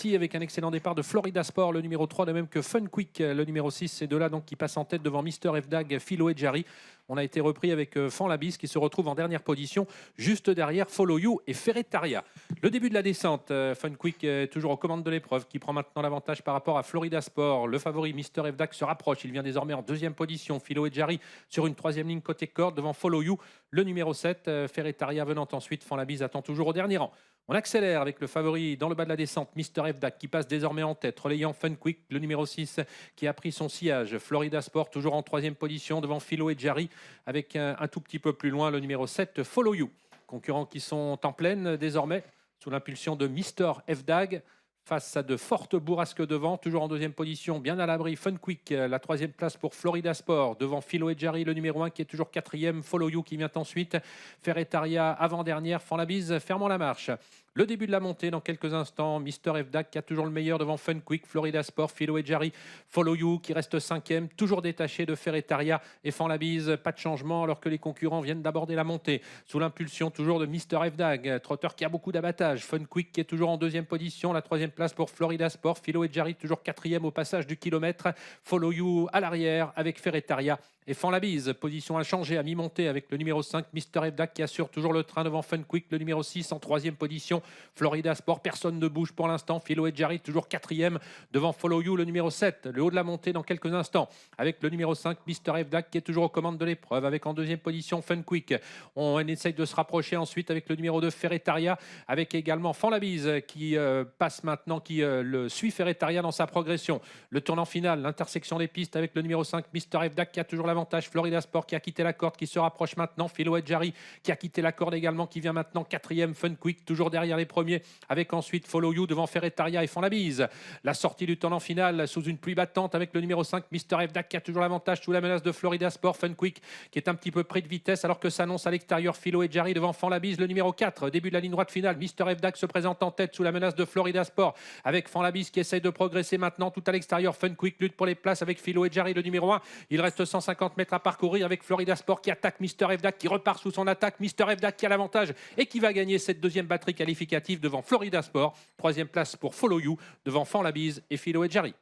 avec un excellent départ de Florida Sport, le numéro 3, de même que Fun Quick, le numéro 6. Ces deux-là donc, qui passent en tête devant Mister Fdag, Philo et Jarry. On a été repris avec Fanlabis qui se retrouve en dernière position, juste derrière Follow You et Ferretaria. Le début de la descente, Fun Quick est toujours aux commandes de l'épreuve, qui prend maintenant l'avantage par rapport à Florida Sport. Le favori Mister Fdag se rapproche, il vient désormais en deuxième position. Philo et Jarry sur une troisième ligne côté corde devant Follow You, le numéro 7. Ferretaria venant ensuite, Fanlabis attend toujours au dernier rang. On accélère avec le favori dans le bas de la descente, Mister Fdag qui passe désormais en tête, relayant Fun Quick, le numéro 6 qui a pris son sillage. Florida Sport toujours en troisième position devant Philo et Jarry, avec un tout petit peu plus loin le numéro 7, Follow You. Concurrents qui sont en pleine désormais, sous l'impulsion de Mister Fdag, face à de fortes bourrasques devant, toujours en deuxième position, bien à l'abri, Fun Quick, la troisième place pour Florida Sport, devant Philo et Jarry, le numéro 1 qui est toujours quatrième, Follow You qui vient ensuite, Ferretaria avant-dernière, Fanlabis fermant la marche. Le début de la montée dans quelques instants, Mister Fdag qui a toujours le meilleur devant Fun Quick, Florida Sport, Philo et Jarry, Follow You qui reste cinquième, toujours détaché de Ferretaria et Fanlabis, pas de changement alors que les concurrents viennent d'aborder la montée. Sous l'impulsion toujours de Mister Fdag, trotteur qui a beaucoup d'abattage, Fun Quick qui est toujours en deuxième position, la troisième place pour Florida Sport, Philo et Jarry toujours quatrième au passage du kilomètre, Follow You à l'arrière avec Ferretaria et Fanlabis, position inchangée à mi-montée avec le numéro 5, Mister Fdag qui assure toujours le train devant Fun Quick, le numéro 6 en troisième position, Florida Sport, personne ne bouge pour l'instant, Philo et Jarry toujours quatrième devant Follow You, le numéro 7, le haut de la montée dans quelques instants avec le numéro 5, Mister Fdag qui est toujours aux commandes de l'épreuve avec en deuxième position Fun Quick. On essaye de se rapprocher ensuite avec le numéro 2, Ferretaria, avec également Fanlabis qui passe maintenant, qui le suit Ferretaria dans sa progression. Le tournant final, l'intersection des pistes avec le numéro 5, Mister Fdag qui a toujours l'avantage, Florida Sport qui a quitté la corde, qui se rapproche maintenant, Philo et Jarry qui a quitté la corde également, qui vient maintenant quatrième, Fun Quick toujours derrière les premiers, avec ensuite Follow You devant Ferretaria et Fanlabis. La sortie du tournant final sous une pluie battante avec le numéro 5, Mister Fdag qui a toujours l'avantage sous la menace de Florida Sport, Fun Quick qui est un petit peu pris de vitesse alors que s'annonce à l'extérieur Philo et Jarry devant Fanlabis, le numéro 4. Début de la ligne droite finale, Mister Fdag se présente en tête sous la menace de Florida Sport avec Fanlabis qui essaye de progresser maintenant tout à l'extérieur. Fun Quick lutte pour les places avec Philo et Jarry, le numéro 1. Il reste 150 mètres à parcourir avec Florida Sport qui attaque Mister Fdag, qui repart sous son attaque. Mister Fdag qui a l'avantage et qui va gagner cette deuxième batterie qualificative devant Florida Sport. Troisième place pour Follow You devant Fanlabis et Philo et Jarry.